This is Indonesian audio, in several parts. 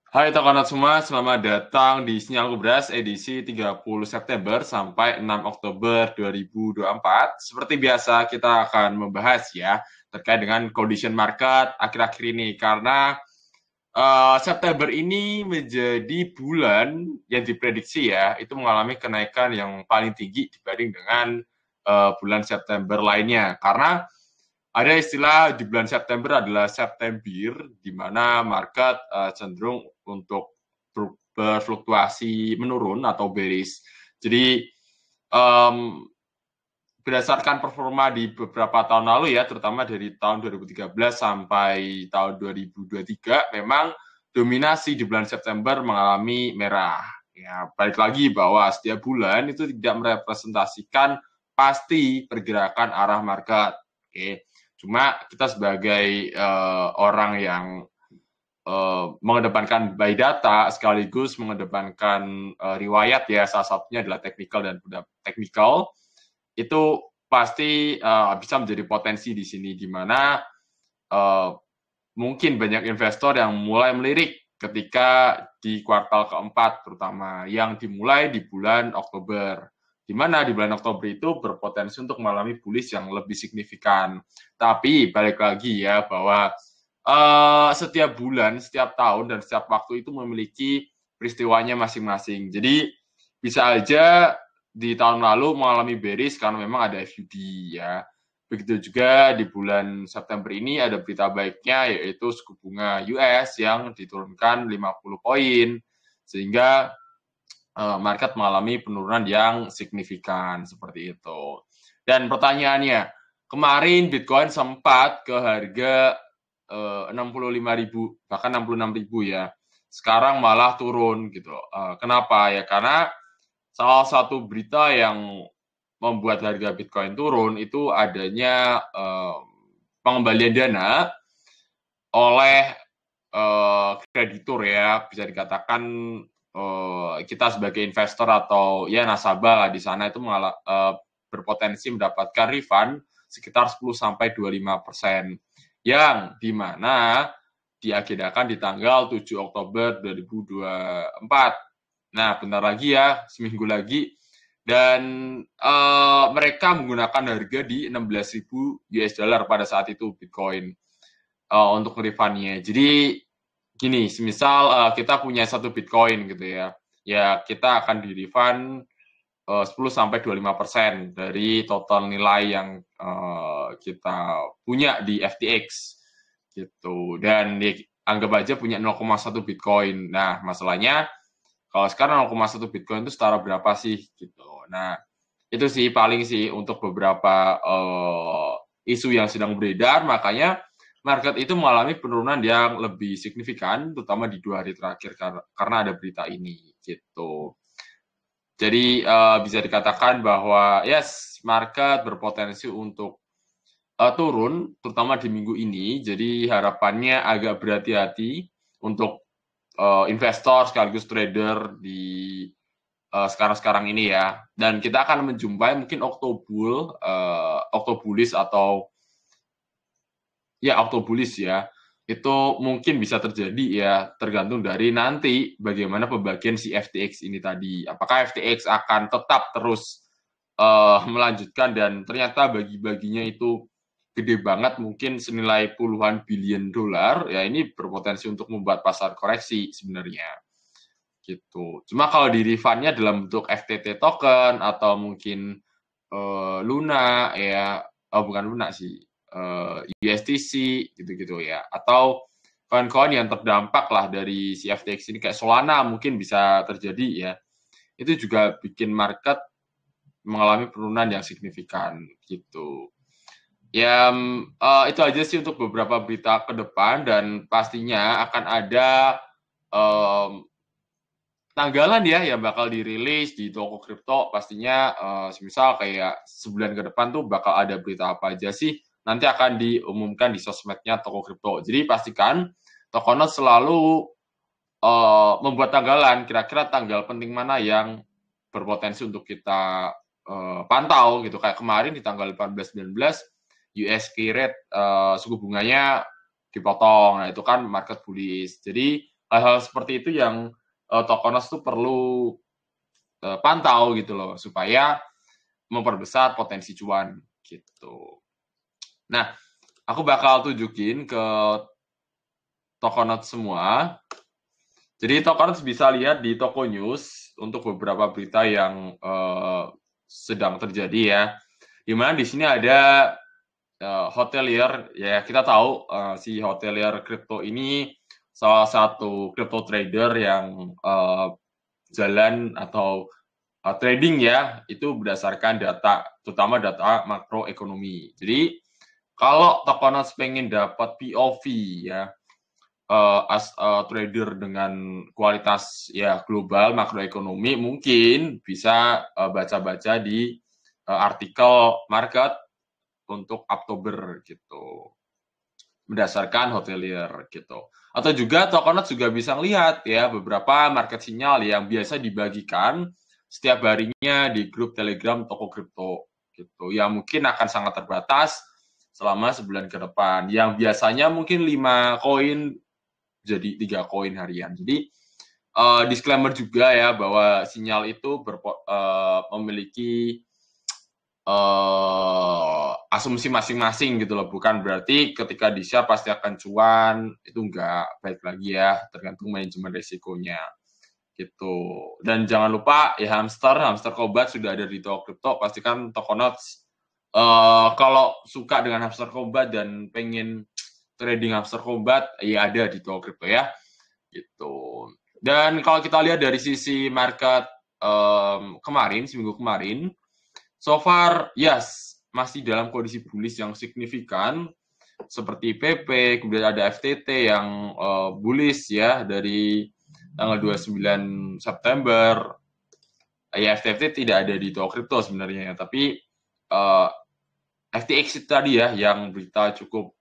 Hai teman-teman semua, selamat datang di Sinyal Kubras edisi 30 September sampai 6 Oktober 2024. Seperti biasa kita akan membahas ya terkait dengan condition market akhir-akhir ini karena September ini menjadi bulan yang diprediksi ya itu mengalami kenaikan yang paling tinggi dibanding dengan bulan September lainnya karena ada istilah di bulan September adalah September, di mana market cenderung untuk berfluktuasi menurun atau bearish. Jadi um, berdasarkan performa di beberapa tahun lalu ya, terutama dari tahun 2013 sampai tahun 2023, memang dominasi di bulan September mengalami merah. Ya, balik lagi bahwa setiap bulan itu tidak merepresentasikan pasti pergerakan arah market. Oke, cuma kita sebagai orang yang mengedepankan by data sekaligus mengedepankan riwayat ya, salah satunya adalah technical dan technical itu pasti bisa menjadi potensi di sini di mana uh, mungkin banyak investor yang mulai melirik ketika di kuartal keempat terutama yang dimulai di bulan Oktober di mana di bulan Oktober itu berpotensi untuk mengalami bullish yang lebih signifikan. Tapi balik lagi ya bahwa setiap bulan, setiap tahun dan setiap waktu itu memiliki peristiwanya masing-masing. Jadi bisa aja di tahun lalu mengalami bearish karena memang ada FUD ya. Begitu juga di bulan September ini ada berita baiknya yaitu suku bunga US yang diturunkan 50 poin sehingga market mengalami penurunan yang signifikan seperti itu. Dan pertanyaannya, kemarin Bitcoin sempat ke harga 65.000 bahkan 66.000 ya. Sekarang malah turun gitu. Kenapa ya? Karena salah satu berita yang membuat harga Bitcoin turun itu adanya pengembalian dana oleh kreditur ya, bisa dikatakan kita sebagai investor atau ya nasabah di sana itu berpotensi mendapatkan refund sekitar 10 sampai 25% yang dimana diagendakan di tanggal 7 Oktober 2024. Nah, bentar lagi ya, seminggu lagi. Dan mereka menggunakan harga di 16.000 US dollar pada saat itu Bitcoin untuk refundnya. Jadi gini, semisal kita punya satu Bitcoin gitu ya, ya kita akan di refund 10 sampai 25% dari total nilai yang kita punya di FTX gitu. Dan ya, anggap aja punya 0,1 Bitcoin. Nah, masalahnya kalau sekarang 0,1 Bitcoin itu setara berapa sih gitu. Nah, itu sih paling sih untuk beberapa isu yang sedang beredar, makanya market itu mengalami penurunan yang lebih signifikan, terutama di 2 hari terakhir karena ada berita ini gitu. Jadi bisa dikatakan bahwa yes, market berpotensi untuk turun, terutama di minggu ini. Jadi harapannya agak berhati-hati untuk investor sekaligus trader di sekarang-sekarang ini ya. Dan kita akan menjumpai mungkin Oktobulis atau ya Oktobulis ya. Itu mungkin bisa terjadi ya tergantung dari nanti bagaimana pembagian si FTX ini tadi. Apakah FTX akan tetap terus melanjutkan dan ternyata bagi-baginya itu gede banget mungkin senilai puluhan billion dolar ya ini berpotensi untuk membuat pasar koreksi sebenarnya gitu. Cuma kalau di refundnya dalam bentuk FTT token atau mungkin Luna ya, oh bukan Luna sih, USTC gitu-gitu ya, atau koin-koin yang terdampak lah dari si FTX ini kayak Solana mungkin bisa terjadi ya. Itu juga bikin market mengalami penurunan yang signifikan gitu. Ya, itu aja sih untuk beberapa berita ke depan dan pastinya akan ada um, tanggalan ya yang bakal dirilis di toko kripto pastinya misal kayak sebulan ke depan tuh bakal ada berita apa aja sih nanti akan diumumkan di sosmednya toko kripto. Jadi pastikan Tokonet selalu membuat tanggalan kira-kira tanggal penting mana yang berpotensi untuk kita pantau gitu kayak kemarin di tanggal 18-19 USK rate suku bunganya dipotong. Nah, itu kan market bullish. Jadi hal-hal seperti itu yang Tokonos tuh perlu pantau gitu loh supaya memperbesar potensi cuan gitu. Nah, aku bakal tunjukin ke Tokonos semua. Jadi Tokonos bisa lihat di Toko News untuk beberapa berita yang sedang terjadi ya. Dimana di sini ada hotelier, ya kita tahu si hotelier kripto ini salah satu crypto trader yang jalan atau trading ya, itu berdasarkan data, terutama data makroekonomi. Jadi kalau Tokonos pengen dapat POV ya, as a trader dengan kualitas ya global makroekonomi, mungkin bisa baca-baca di artikel market untuk Oktober gitu, berdasarkan hotelier gitu. Atau juga Tokonos juga bisa lihat ya beberapa market sinyal yang biasa dibagikan setiap harinya di grup Telegram toko kripto gitu. Yang mungkin akan sangat terbatas selama sebulan ke depan. Yang biasanya mungkin 5 koin jadi 3 koin harian. Jadi disclaimer juga ya bahwa sinyal itu memiliki asumsi masing-masing gitu loh, bukan berarti ketika di-share pasti akan cuan, itu enggak, baik lagi ya, tergantung manajemen resikonya gitu. Dan jangan lupa ya hamster Kobat sudah ada di Toko Kripto, pastikan Tokonots kalau suka dengan hamster Kobat dan pengen trading hamster Kobat, ya ada di Toko Kripto ya gitu. Dan kalau kita lihat dari sisi market kemarin, seminggu kemarin, so far, yes, masih dalam kondisi bullish yang signifikan, seperti PP, kemudian ada FTT yang bullish ya dari tanggal 29 September. Ya FTT tidak ada di Toko Kripto sebenarnya, tapi FTX itu tadi ya yang berita cukup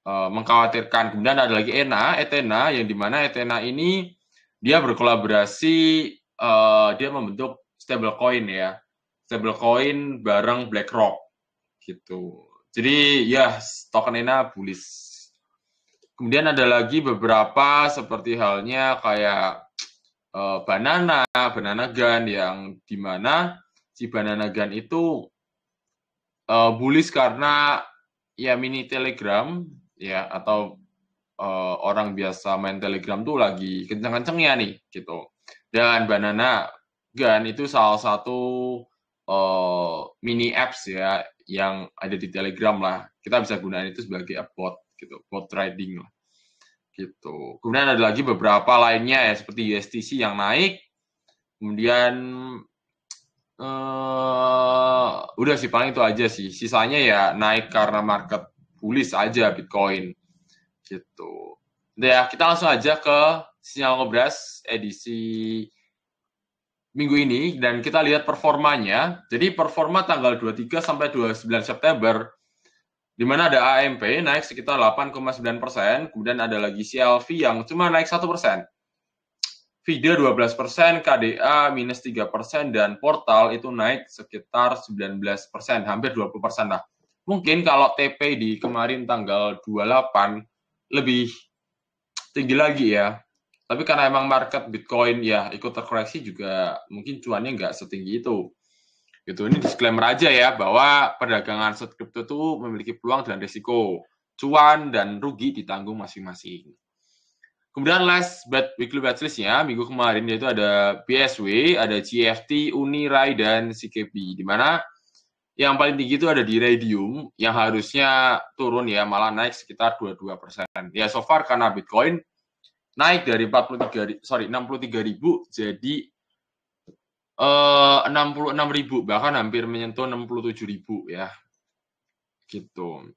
mengkhawatirkan. Kemudian ada lagi Ethena yang dimana Ethena ini dia berkolaborasi, dia membentuk stablecoin ya, stablecoin bareng BlackRock gitu. Jadi ya token Ethena bullish. Kemudian ada lagi beberapa seperti halnya kayak Banana Gun yang dimana si Banana Gun itu bullish karena ya mini Telegram ya atau orang biasa main Telegram tuh lagi kenceng-kencengnya nih gitu. Dan Banana Gun itu salah satu mini apps ya yang ada di Telegram lah. Kita bisa gunakan itu sebagai bot gitu, bot trading lah gitu. Kemudian ada lagi beberapa lainnya ya seperti USTC yang naik. Kemudian udah sih paling itu aja sih. Sisanya ya naik karena market bullish aja Bitcoin gitu. Udah ya, kita langsung aja ke sinyal ngobras edisi minggu ini dan kita lihat performanya. Jadi performa tanggal 23 sampai 29 September di mana ada AMP naik sekitar 8,9%, kemudian ada lagi CLV yang cuma naik 1%. VIDA 12%, KDA minus 3%, dan portal itu naik sekitar 19%, hampir 20% lah. Mungkin kalau TP di kemarin tanggal 28 lebih tinggi lagi ya. Tapi karena emang market Bitcoin ya ikut terkoreksi juga mungkin cuannya nggak setinggi itu. Gitu. Ini disclaimer aja ya bahwa perdagangan aset kripto itu memiliki peluang dan risiko. Cuan dan rugi ditanggung masing-masing. Kemudian last but weekly watchlist-nya minggu kemarin yaitu ada BSW, ada GFT, Uni, RAI, dan CKP. Di mana yang paling tinggi itu ada di Raydium yang harusnya turun ya, malah naik sekitar 22%. Ya so far karena Bitcoin naik dari 63.000 jadi 66.000, bahkan hampir menyentuh 67.000 ya. Gitu.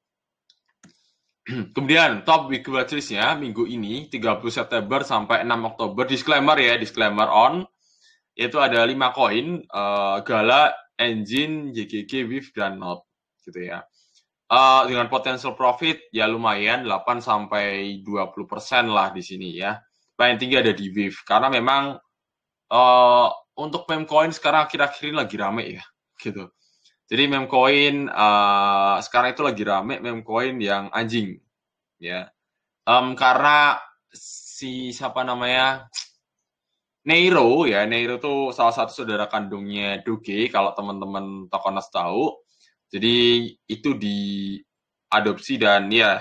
Kemudian top weekly watchlist-nya minggu ini 30 September sampai 6 Oktober, disclaimer ya, disclaimer on, yaitu ada 5 koin, Gala, Engine, JGG, WIF, dan NOT gitu ya. Dengan potential profit ya lumayan 8 sampai 20% lah di sini ya. Paling tinggi ada di WIF karena memang untuk meme coin sekarang akhir-akhir ini lagi rame ya gitu. Jadi meme coin sekarang itu lagi rame meme coin yang anjing ya. Karena si siapa namanya Neiro ya, Neiro tuh salah satu saudara kandungnya Doge kalau teman-teman Tokonas tahu. Jadi itu diadopsi dan ya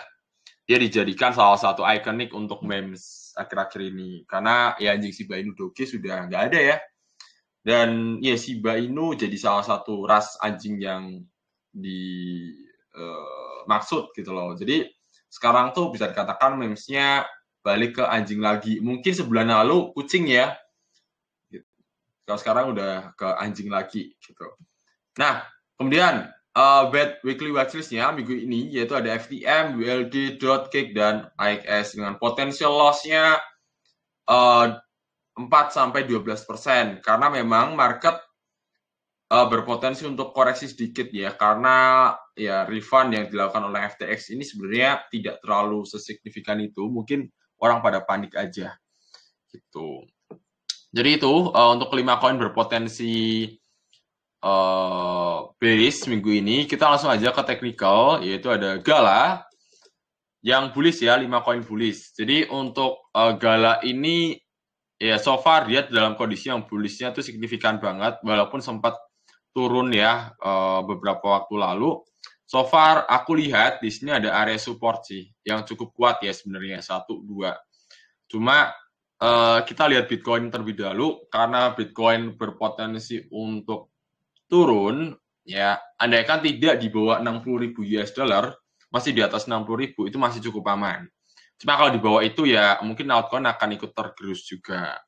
dia dijadikan salah satu ikonik untuk memes akhir-akhir ini karena ya anjing Shiba Inu Doge sudah nggak ada ya. Dan ya Shiba Inu jadi salah satu ras anjing yang dimaksud gitu loh. Jadi sekarang tuh bisa dikatakan memesnya balik ke anjing lagi. Mungkin sebulan lalu kucing ya. Kalau sekarang udah ke anjing lagi gitu. Nah, kemudian bad weekly watchlist-nya minggu ini yaitu ada FTM, WLD, Cake dan AXS dengan potensial loss-nya 4-12% karena memang market berpotensi untuk koreksi sedikit ya karena ya refund yang dilakukan oleh FTX ini sebenarnya tidak terlalu sesignifikan itu, mungkin orang pada panik aja gitu. Jadi itu untuk 5 koin berpotensi bearish minggu ini. Kita langsung aja ke technical, yaitu ada Gala yang bullish ya, 5 koin bullish. Jadi untuk Gala ini ya so far dia dalam kondisi yang bullishnya tuh signifikan banget walaupun sempat turun ya beberapa waktu lalu. So far aku lihat di sini ada area support sih yang cukup kuat ya sebenarnya 1 2. Cuma kita lihat Bitcoin terlebih dahulu karena Bitcoin berpotensi untuk turun ya, andaikan tidak di bawah 60.000 US dollar, masih di atas 60.000 itu masih cukup aman. Cuma kalau di bawah itu ya mungkin altcoin akan ikut tergerus juga.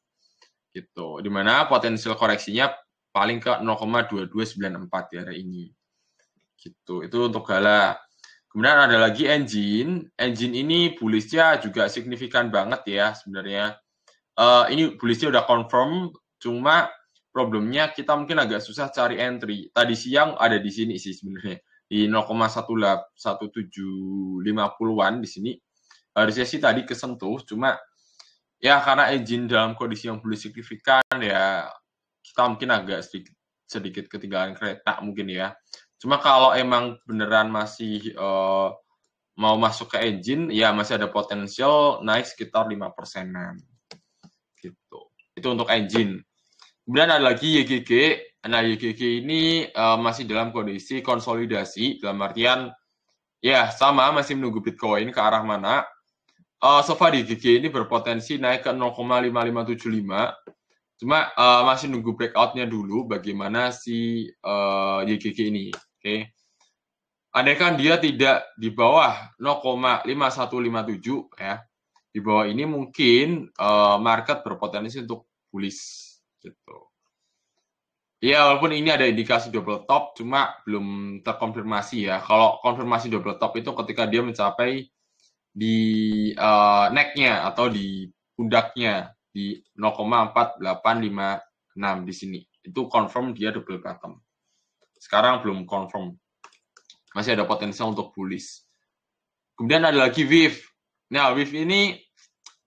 Gitu. Dimana potensial koreksinya paling ke 0,2294 ya hari ini. Gitu. Itu untuk Gala. Kemudian ada lagi Engine. Engine ini bullishnya juga signifikan banget ya sebenarnya. Ini bullishnya udah confirm, cuma problemnya kita mungkin agak susah cari entry. Tadi siang ada di sini sih sebenarnya di 0,1750-an di sini. Harusnya sih tadi kesentuh, cuma ya karena engine dalam kondisi yang bullish signifikan ya kita mungkin agak sedikit ketinggalan kereta mungkin ya. Cuma kalau emang beneran masih mau masuk ke engine ya masih ada potensial naik sekitar 5%-an. Gitu. Itu untuk engine. Kemudian ada lagi YGG. Nah, YGG ini masih dalam kondisi konsolidasi, dalam artian ya sama masih menunggu Bitcoin ke arah mana. So far YGG ini berpotensi naik ke 0,5575. Cuma masih nunggu breakout-nya dulu bagaimana si YGG ini. Oke. Andaikan dia tidak di bawah 0,5157 ya, di bawah ini mungkin market berpotensi untuk bullish gitu. Ya walaupun ini ada indikasi double top cuma belum terkonfirmasi ya. Kalau konfirmasi double top itu ketika dia mencapai di neck-nya atau di pundaknya di 0,4856 di sini. Itu confirm dia double bottom. Sekarang belum confirm. Masih ada potensial untuk bullish. Kemudian ada lagi WIF. Nah, WIF ini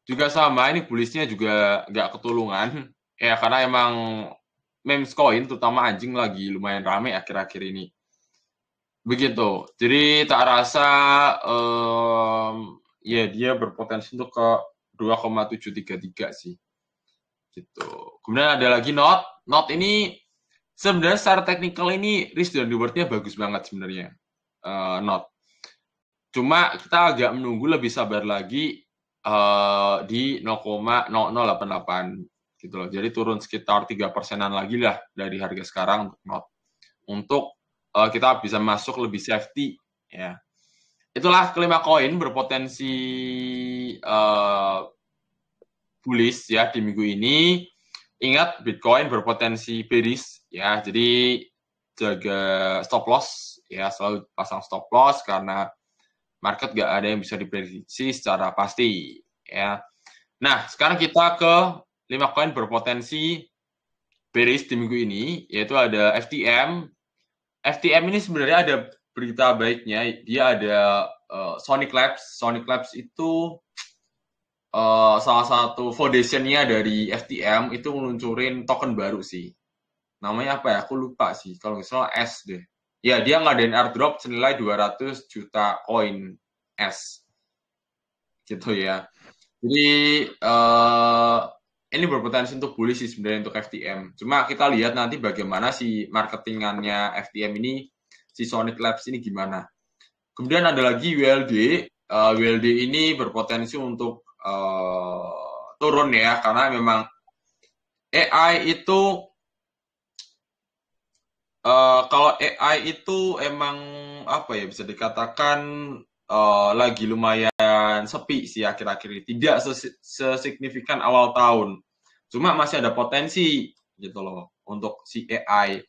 juga sama, ini bullishnya juga nggak ketulungan. Ya, karena emang memes coin, terutama anjing lagi lumayan rame akhir-akhir ini. Begitu. Jadi tak rasa ya dia berpotensi untuk ke 2,733 sih. Gitu. Kemudian ada lagi NOT. NOT ini sebenarnya secara teknikal ini risk dan reward-nya bagus banget sebenarnya. NOT. Cuma kita agak menunggu lebih sabar lagi di 0,0088 gitu loh. Jadi turun sekitar 3%-an lagi lah dari harga sekarang untuk NOT. Untuk kita bisa masuk lebih safety ya. Itulah kelima koin berpotensi bullish ya di minggu ini. Ingat Bitcoin berpotensi bearish ya. Jadi jaga stop loss ya, selalu pasang stop loss karena market gak ada yang bisa diprediksi secara pasti ya. Nah, sekarang kita ke 5 koin berpotensi bearish di minggu ini, yaitu ada FTM. FTM ini sebenarnya ada berita baiknya, dia ada Sonic Labs. Sonic Labs itu salah satu foundation-nya dari FTM itu meluncurin token baru sih. Namanya apa ya? Aku lupa sih. Kalau nggak salah S deh. Ya, dia ngadain airdrop senilai 200 juta koin S. Gitu ya. Jadi ini berpotensi untuk bullish sih sebenarnya untuk FTM. Cuma kita lihat nanti bagaimana si marketingannya FTM ini, si Sonic Labs ini gimana. Kemudian ada lagi WLD. WLD ini berpotensi untuk turun ya, karena memang AI itu kalau AI itu emang apa ya, bisa dikatakan lagi lumayan sepi sih akhir-akhir ini. Tidak sesignifikan awal tahun. Cuma masih ada potensi gitu loh untuk si AI.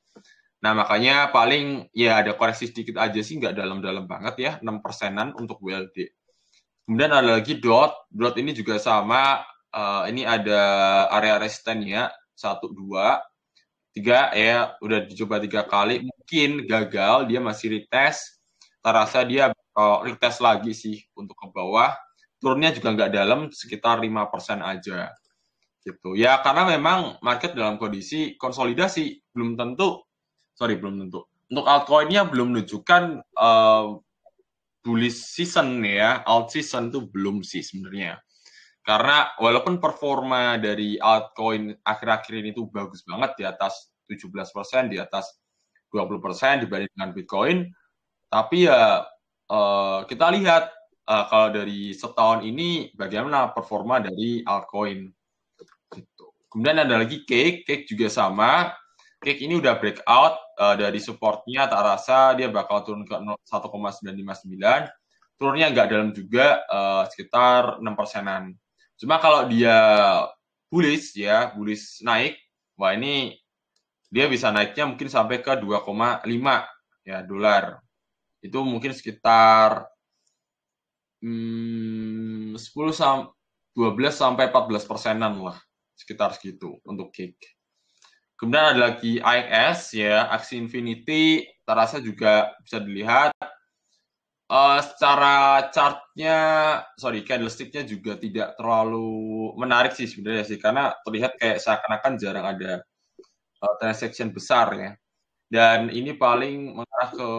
Nah, makanya paling ya ada koreksi sedikit aja sih, nggak dalam-dalam banget ya, 6%-an untuk WLD. Kemudian ada lagi DOT. DOT ini juga sama, ini ada area resisten ya, 1, 2, 3 ya, udah dicoba 3 kali, mungkin gagal, dia masih retest. Terasa dia retest lagi sih untuk ke bawah. Turunnya juga nggak dalam, sekitar 5% aja. Gitu. Ya, karena memang market dalam kondisi konsolidasi, belum tentu. Untuk altcoin-nya belum menunjukkan bullish season ya, alt season itu belum sih sebenarnya. Karena walaupun performa dari altcoin akhir-akhir ini tuh bagus banget, di atas 17%, di atas 20% dibanding dengan Bitcoin, tapi ya kita lihat kalau dari setahun ini bagaimana performa dari altcoin. Gitu. Kemudian ada lagi Cake juga sama. Cake ini udah breakout dari supportnya, tak rasa dia bakal turun ke 1,959. Turunnya nggak dalam juga, sekitar 6%-an. Cuma kalau dia bullish ya, bullish naik, wah ini dia bisa naiknya mungkin sampai ke 2,5 ya dolar. Itu mungkin sekitar 10 12 sampai 14%-an lah, sekitar segitu untuk Cake. Kemudian ada lagi IS ya, Axie Infinity, terasa juga bisa dilihat secara chartnya, candlesticknya juga tidak terlalu menarik sih sebenarnya sih, karena terlihat kayak seakan-akan jarang ada transaction besar ya. Dan ini paling mengarah ke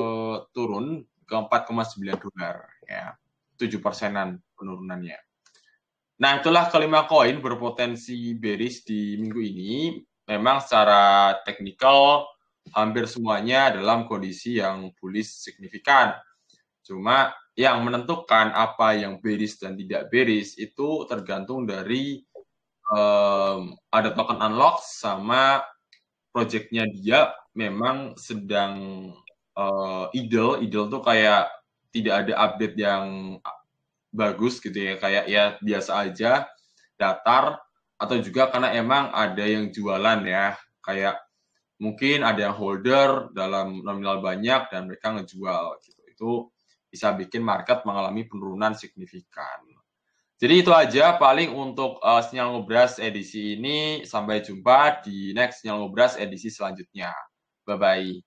turun ke 4,9 dolar ya, 7%-an penurunannya. Nah, itulah kelima koin berpotensi bearish di minggu ini. Memang secara teknikal hampir semuanya dalam kondisi yang bullish signifikan. Cuma yang menentukan apa yang bearish dan tidak bearish itu tergantung dari ada token unlock sama projectnya dia memang sedang idle. Idle tuh kayak tidak ada update yang bagus gitu ya, kayak ya biasa aja, datar, atau juga karena emang ada yang jualan ya, kayak mungkin ada yang holder dalam nominal banyak dan mereka ngejual gitu. Itu bisa bikin market mengalami penurunan signifikan. Jadi itu aja paling untuk Sinyal Ngobras edisi ini. Sampai jumpa di next Sinyal Ngobras edisi selanjutnya. Bye-bye.